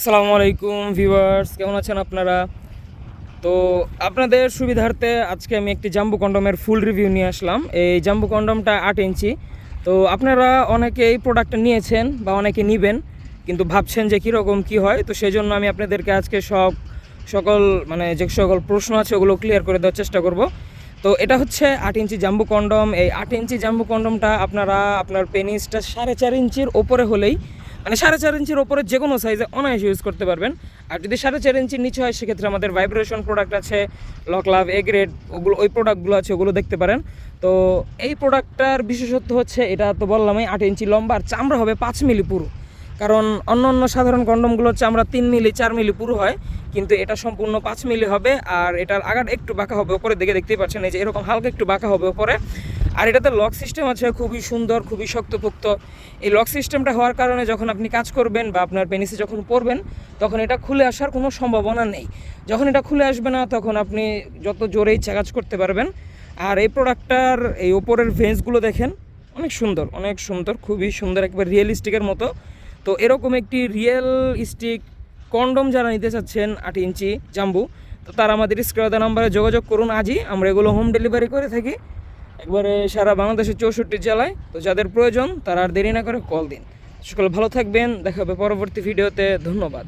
আসসালামু আলাইকুম ভিউয়ার্স, কেমন আছেন আপনারা? তো আপনাদের সুবিধার্থে আজকে আমি একটি জাম্বু কন্ডমের ফুল রিভিউ নিয়ে আসলাম। এই জাম্বু কন্ডমটা 8 ইঞ্চি। তো আপনারা অনেকে এই প্রোডাক্টটা নিয়েছেন বা অনেকে নেবেন, কিন্তু ভাবছেন যে কীরকম কী হয়। তো সেই জন্য আমি আপনাদেরকে আজকে সকল যে সকল প্রশ্ন আছে ওগুলো ক্লিয়ার করে দেওয়ার চেষ্টা করব। তো এটা হচ্ছে 8 ইঞ্চি জাম্বু কন্ডম। এই 8 ইঞ্চি জাম্বু কন্ডমটা আপনার পেনিসটা 4.5 ইঞ্চির ওপরে হলেই, 4.5 ইঞ্চির ওপরে যে কোনো সাইজে অনায়াসে ইউজ করতে পারবেন। আর যদি 4.5 ইঞ্চির নিচে হয় সেক্ষেত্রে আমাদের ভাইব্রেশন প্রোডাক্ট আছে, লক লাভ, এ গ্রেড, ওই প্রোডাক্টগুলো আছে, ওগুলো দেখতে পারেন। তো এই প্রোডাক্টটার বিশেষত্ব হচ্ছে, এটা তো বললামই 8 ইঞ্চি লম্বা, আর চামড়া হবে 5 মিলি পুরো। কারণ অন্য সাধারণ কন্ডমগুলোর চামড়া 3 মিলি 4 মিলি পুরো হয়, কিন্তু এটা সম্পূর্ণ 5 মিলি হবে। আর এটার আগার একটু বাঁকা হবে, ওপরে দিকে দেখতেই পাচ্ছেন, এই যে এরকম হালকা একটু বাঁকা হবে ওপরে। আর এটাতে লক সিস্টেম আছে, খুবই সুন্দর, খুবই শক্তপোক্ত। এই লক সিস্টেমটা হওয়ার কারণে যখন আপনি কাজ করবেন বা আপনার পেনিসে যখন পড়বেন, তখন এটা খুলে আসার কোনো সম্ভাবনা নেই। যখন এটা খুলে আসবে না, তখন আপনি যত জোরে ইচ্ছা কাজ করতে পারবেন। আর এই প্রোডাক্টটার এই ওপরের ভেন্সগুলো দেখেন, অনেক সুন্দর, অনেক সুন্দর, খুবই সুন্দর, একবার রিয়েলিস্টিকের মতো। তো এরকম একটি রিয়েলিস্টিক কন্ডম যারা নিতে চাচ্ছেন 8 ইঞ্চি জাম্বু, তো তারা আমাদের স্ক্রিনে নাম্বারে যোগাযোগ করুন আজই। আমরা এগুলো হোম ডেলিভারি করে থাকি একবারে সারা বাংলাদেশের 64 জেলায়। তো যাদের প্রয়োজন তারা আর দেরি না করে কল দিন। সকলে ভালো থাকবেন, দেখা হবে পরবর্তী ভিডিওতে। ধন্যবাদ।